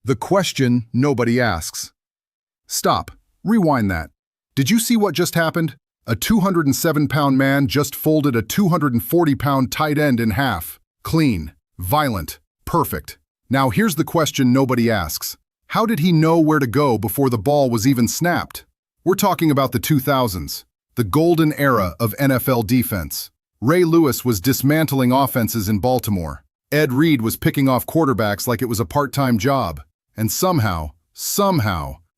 The question nobody asks. Stop. Rewind that. Did you see what just happened? A 207-pound man just folded a 240-pound tight end in half. Clean, violent, perfect. Now here's the question nobody asks. How did he know where to go before the ball was even snapped? We're talking about the 2000s, the golden era of NFL defense. Ray Lewis was dismantling offenses in Baltimore. Ed Reed was picking off quarterbacks like it was a part-time job. And somehow,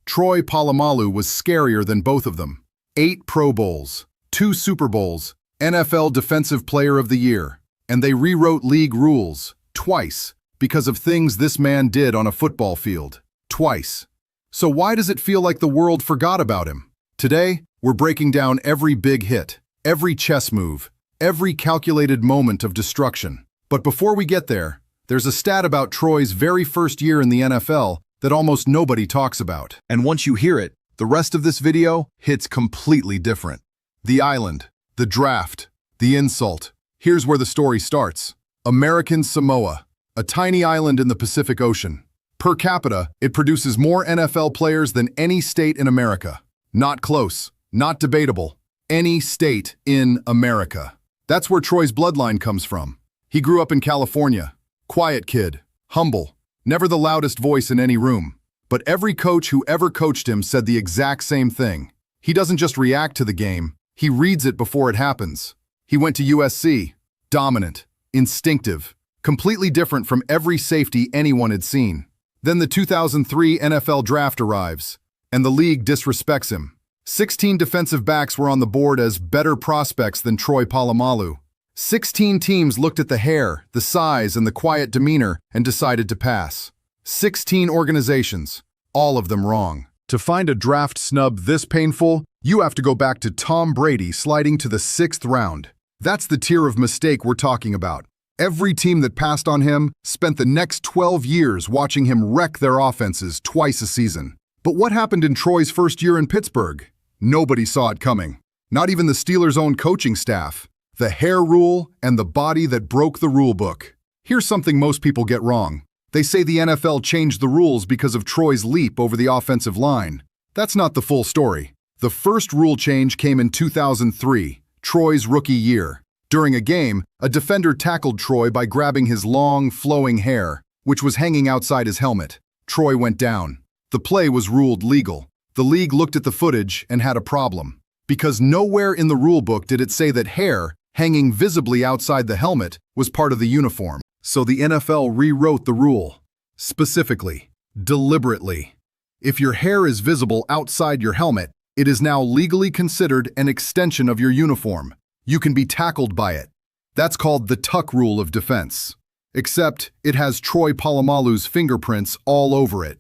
Troy Polamalu was scarier than both of them. 8 Pro Bowls, 2 Super Bowls, NFL Defensive Player of the Year. And they rewrote league rules, twice, because of things this man did on a football field. Twice. So why does it feel like the world forgot about him? Today, we're breaking down every big hit, every chess move, every calculated moment of destruction. But before we get there, there's a stat about Troy's very first year in the NFL that almost nobody talks about. And once you hear it, the rest of this video hits completely different. The island, the draft, the insult. Here's where the story starts. American Samoa, a tiny island in the Pacific Ocean. Per capita, it produces more NFL players than any state in America. Not close, not debatable. Any state in America. That's where Troy's bloodline comes from. He grew up in California. Quiet kid, humble, never the loudest voice in any room. But every coach who ever coached him said the exact same thing. He doesn't just react to the game, he reads it before it happens. He went to USC, dominant, instinctive, completely different from every safety anyone had seen. Then the 2003 NFL Draft arrives, and the league disrespects him. 16 defensive backs were on the board as better prospects than Troy Polamalu. 16 teams looked at the hair, the size, and the quiet demeanor and decided to pass. 16 organizations, all of them wrong. To find a draft snub this painful, you have to go back to Tom Brady sliding to the 6th round. That's the tier of mistake we're talking about. Every team that passed on him spent the next 12 years watching him wreck their offenses twice a season. But what happened in Troy's first year in Pittsburgh? Nobody saw it coming. Not even the Steelers' own coaching staff. The hair rule and the body that broke the rule book. Here's something most people get wrong. They say the NFL changed the rules because of Troy's leap over the offensive line. That's not the full story. The first rule change came in 2003, Troy's rookie year. During a game, a defender tackled Troy by grabbing his long, flowing hair, which was hanging outside his helmet. Troy went down. The play was ruled legal. The league looked at the footage and had a problem. Because nowhere in the rulebook did it say that hair, hanging visibly outside the helmet, was part of the uniform. So the NFL rewrote the rule. Specifically, deliberately. If your hair is visible outside your helmet, it is now legally considered an extension of your uniform. You can be tackled by it. That's called the tuck rule of defense. Except it has Troy Polamalu's fingerprints all over it.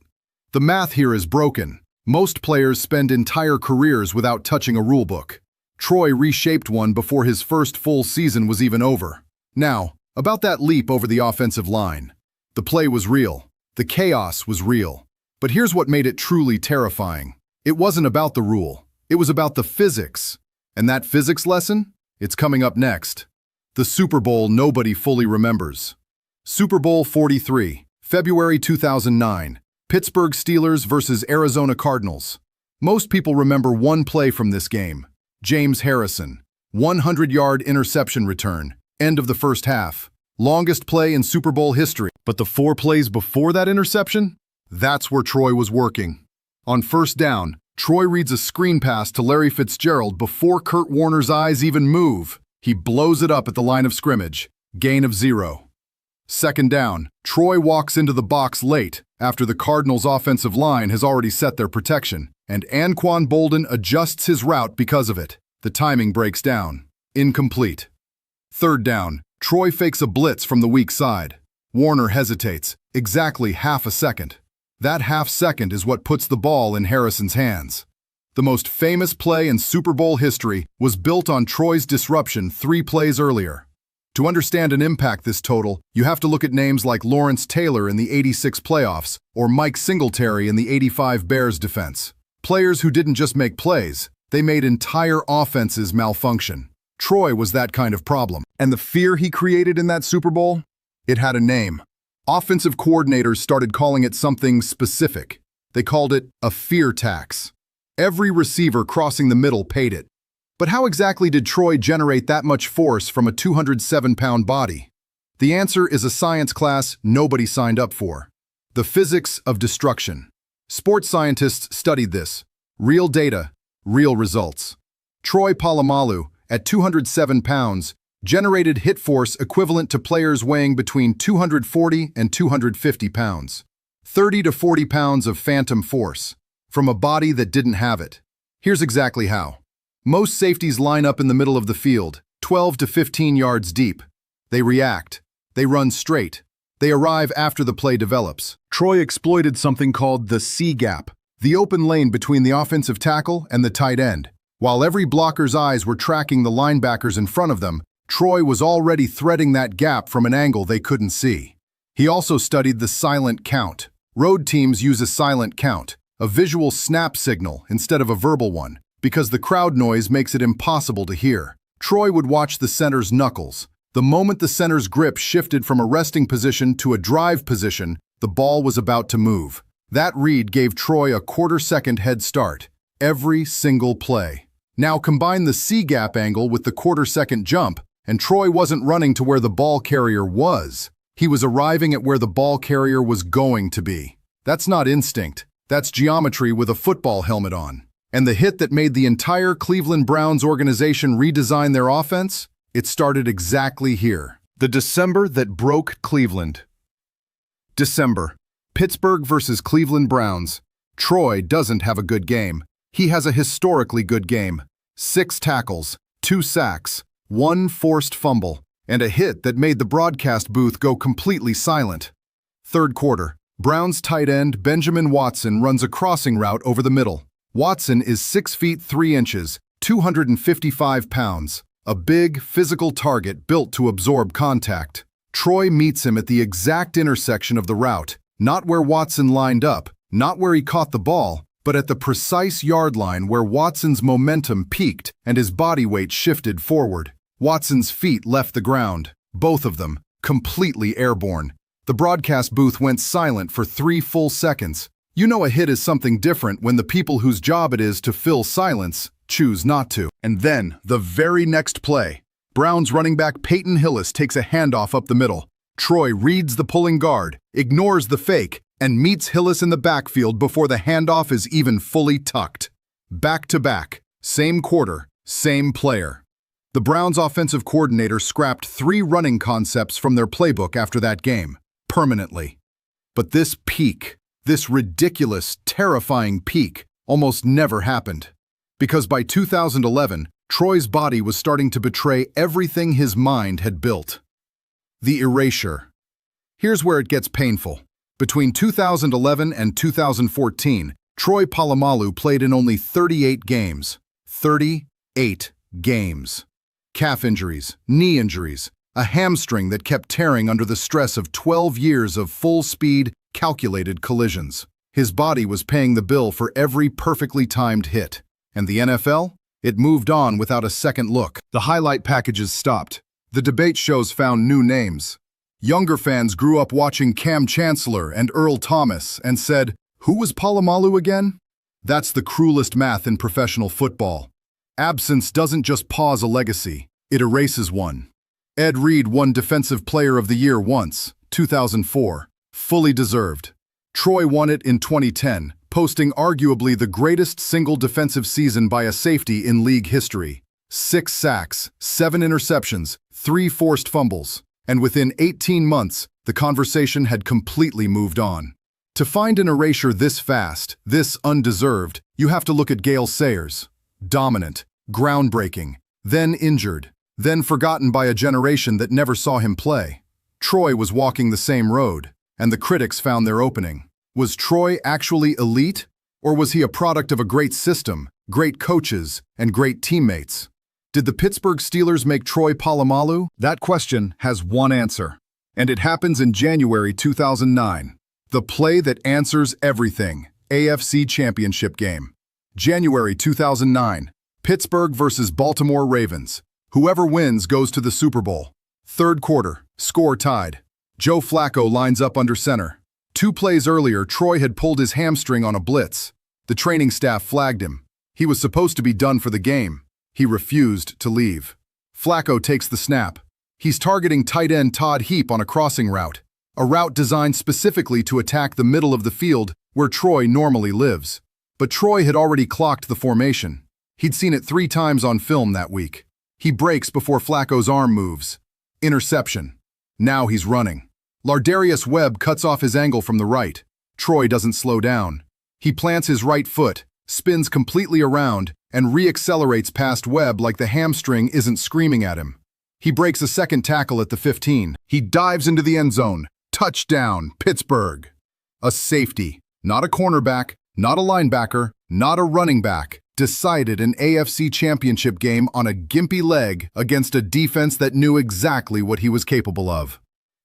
The math here is broken. Most players spend entire careers without touching a rulebook. Troy reshaped one before his first full season was even over. Now, about that leap over the offensive line. The play was real. The chaos was real. But here's what made it truly terrifying. It wasn't about the rule. It was about the physics. And that physics lesson? It's coming up next. The Super Bowl nobody fully remembers. Super Bowl 43, February 2009. Pittsburgh Steelers versus Arizona Cardinals. Most people remember one play from this game. James Harrison, 100-yard interception return, end of the first half. Longest play in Super Bowl history. But the 4 plays before that interception? That's where Troy was working. On first down, Troy reads a screen pass to Larry Fitzgerald before Kurt Warner's eyes even move. He blows it up at the line of scrimmage. Gain of 0. Second down, Troy walks into the box late after the Cardinals' offensive line has already set their protection, and Anquan Boldin adjusts his route because of it. The timing breaks down. Incomplete. Third down, Troy fakes a blitz from the weak side. Warner hesitates, exactly half a second. That half second is what puts the ball in Harrison's hands. The most famous play in Super Bowl history was built on Troy's disruption 3 plays earlier. To understand and impact this total, you have to look at names like Lawrence Taylor in the '86 playoffs or Mike Singletary in the '85 Bears defense. Players who didn't just make plays, they made entire offenses malfunction. Troy was that kind of problem. And the fear he created in that Super Bowl? It had a name. Offensive coordinators started calling it something specific. They called it a fear tax. Every receiver crossing the middle paid it. But how exactly did Troy generate that much force from a 207-pound body? The answer is a science class nobody signed up for. The physics of destruction. Sports scientists studied this. Real data, real results. Troy Polamalu, at 207 pounds, generated hit force equivalent to players weighing between 240 and 250 pounds. 30 to 40 pounds of phantom force, from a body that didn't have it. Here's exactly how. Most safeties line up in the middle of the field, 12 to 15 yards deep. They react. They run straight. They arrive after the play develops. Troy exploited something called the C gap, the open lane between the offensive tackle and the tight end. While every blocker's eyes were tracking the linebackers in front of them, Troy was already threading that gap from an angle they couldn't see. He also studied the silent count. Road teams use a silent count, a visual snap signal instead of a verbal one, because the crowd noise makes it impossible to hear. Troy would watch the center's knuckles. The moment the center's grip shifted from a resting position to a drive position, the ball was about to move. That read gave Troy a quarter-second head start, every single play. Now combine the C-gap angle with the quarter-second jump, and Troy wasn't running to where the ball carrier was. He was arriving at where the ball carrier was going to be. That's not instinct. That's geometry with a football helmet on. And the hit that made the entire Cleveland Browns organization redesign their offense? It started exactly here. The December that broke Cleveland. December. Pittsburgh versus Cleveland Browns. Troy doesn't have a good game. He has a historically good game. 6 tackles, 2 sacks, 1 forced fumble, and a hit that made the broadcast booth go completely silent. Third quarter. Browns tight end Benjamin Watson runs a crossing route over the middle. Watson is 6 feet 3 inches, 255 pounds. A big, physical target built to absorb contact. Troy meets him at the exact intersection of the route, not where Watson lined up, not where he caught the ball, but at the precise yard line where Watson's momentum peaked and his body weight shifted forward. Watson's feet left the ground, both of them, completely airborne. The broadcast booth went silent for 3 full seconds. You know a hit is something different when the people whose job it is to fill silence choose not to. And then, the very next play, Browns running back Peyton Hillis takes a handoff up the middle. Troy reads the pulling guard, ignores the fake, and meets Hillis in the backfield before the handoff is even fully tucked. Back to back, same quarter, same player. The Browns' offensive coordinator scrapped 3 running concepts from their playbook after that game, permanently. But this peak, this ridiculous, terrifying peak, almost never happened. Because by 2011, Troy's body was starting to betray everything his mind had built. The erasure. Here's where it gets painful. Between 2011 and 2014, Troy Polamalu played in only 38 games. 38 games. Calf injuries, knee injuries, a hamstring that kept tearing under the stress of 12 years of full-speed, calculated collisions. His body was paying the bill for every perfectly timed hit. And the NFL? It moved on without a second look. The highlight packages stopped. The debate shows found new names. Younger fans grew up watching Cam Chancellor and Earl Thomas and said, "Who was Polamalu again?" That's the cruelest math in professional football. Absence doesn't just pause a legacy, it erases one. Ed Reed won Defensive Player of the Year once, 2004. Fully deserved. Troy won it in 2010. Posting arguably the greatest single defensive season by a safety in league history. 6 sacks, 7 interceptions, 3 forced fumbles. And within 18 months, the conversation had completely moved on. To find an erasure this fast, this undeserved, you have to look at Gale Sayers. Dominant, groundbreaking, then injured, then forgotten by a generation that never saw him play. Troy was walking the same road, and the critics found their opening. Was Troy actually elite, or was he a product of a great system, great coaches, and great teammates? Did the Pittsburgh Steelers make Troy Polamalu? That question has one answer, and it happens in January 2009. The play that answers everything, AFC Championship game. January 2009, Pittsburgh versus Baltimore Ravens. Whoever wins goes to the Super Bowl. Third quarter, score tied. Joe Flacco lines up under center. 2 plays earlier, Troy had pulled his hamstring on a blitz. The training staff flagged him. He was supposed to be done for the game. He refused to leave. Flacco takes the snap. He's targeting tight end Todd Heap on a crossing route, a route designed specifically to attack the middle of the field where Troy normally lives. But Troy had already clocked the formation. He'd seen it 3 times on film that week. He breaks before Flacco's arm moves. Interception. Now he's running. Lardarius Webb cuts off his angle from the right. Troy doesn't slow down. He plants his right foot, spins completely around, and re-accelerates past Webb like the hamstring isn't screaming at him. He breaks a second tackle at the 15. He dives into the end zone. Touchdown, Pittsburgh. A safety, not a cornerback, not a linebacker, not a running back, decided an AFC championship game on a gimpy leg against a defense that knew exactly what he was capable of.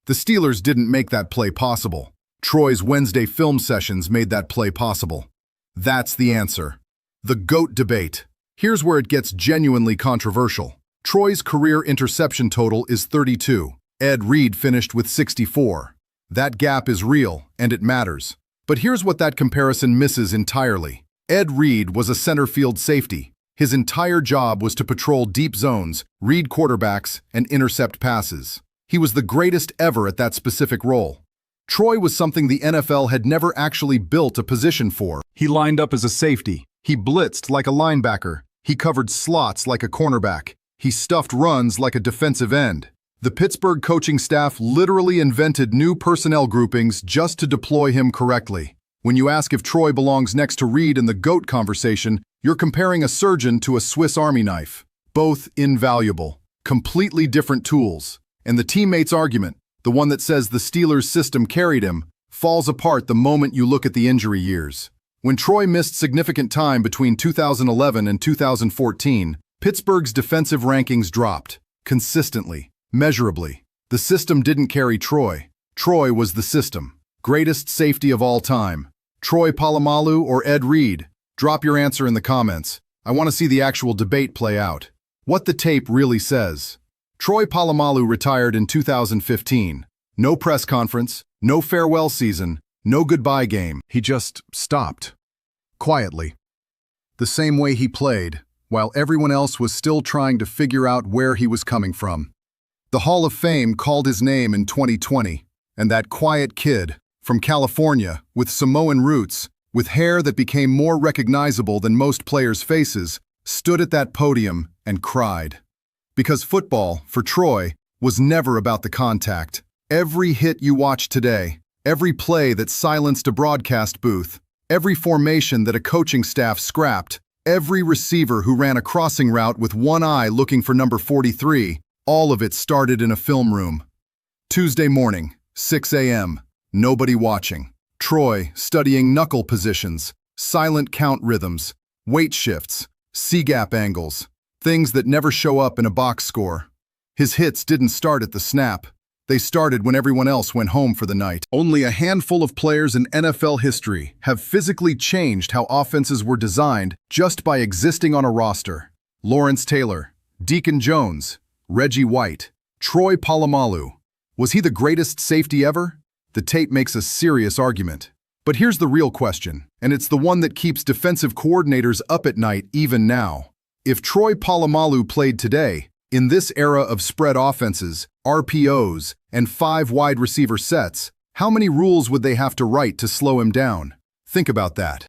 The Steelers didn't make that play possible. Troy's Wednesday film sessions made that play possible. That's the answer. The GOAT debate. Here's where it gets genuinely controversial. Troy's career interception total is 32. Ed Reed finished with 64. That gap is real, and it matters. But here's what that comparison misses entirely. Ed Reed was a center field safety. His entire job was to patrol deep zones, read quarterbacks, and intercept passes. He was the greatest ever at that specific role. Troy was something the NFL had never actually built a position for. He lined up as a safety. He blitzed like a linebacker. He covered slots like a cornerback. He stuffed runs like a defensive end. The Pittsburgh coaching staff literally invented new personnel groupings just to deploy him correctly. When you ask if Troy belongs next to Reed in the GOAT conversation, you're comparing a surgeon to a Swiss Army knife. Both invaluable, completely different tools. And the teammates' argument, the one that says the Steelers' system carried him, falls apart the moment you look at the injury years. When Troy missed significant time between 2011 and 2014, Pittsburgh's defensive rankings dropped, consistently, measurably. The system didn't carry Troy. Troy was the system. Greatest safety of all time. Troy Polamalu or Ed Reed? Drop your answer in the comments. I want to see the actual debate play out. What the tape really says. Troy Polamalu retired in 2015. No press conference, no farewell season, no goodbye game. He just stopped. Quietly. The same way he played, while everyone else was still trying to figure out where he was coming from. The Hall of Fame called his name in 2020, and that quiet kid, from California, with Samoan roots, with hair that became more recognizable than most players' faces, stood at that podium and cried. Because football, for Troy, was never about the contact. Every hit you watch today, every play that silenced a broadcast booth, every formation that a coaching staff scrapped, every receiver who ran a crossing route with one eye looking for number 43, all of it started in a film room. Tuesday morning, 6 a.m., nobody watching. Troy studying knuckle positions, silent count rhythms, weight shifts, C-gap angles, things that never show up in a box score. His hits didn't start at the snap. They started when everyone else went home for the night. Only a handful of players in NFL history have physically changed how offenses were designed just by existing on a roster. Lawrence Taylor, Deacon Jones, Reggie White, Troy Polamalu. Was he the greatest safety ever? The tape makes a serious argument. But here's the real question, and it's the one that keeps defensive coordinators up at night even now. If Troy Polamalu played today, in this era of spread offenses, RPOs, and 5 wide receiver sets, how many rules would they have to write to slow him down? Think about that.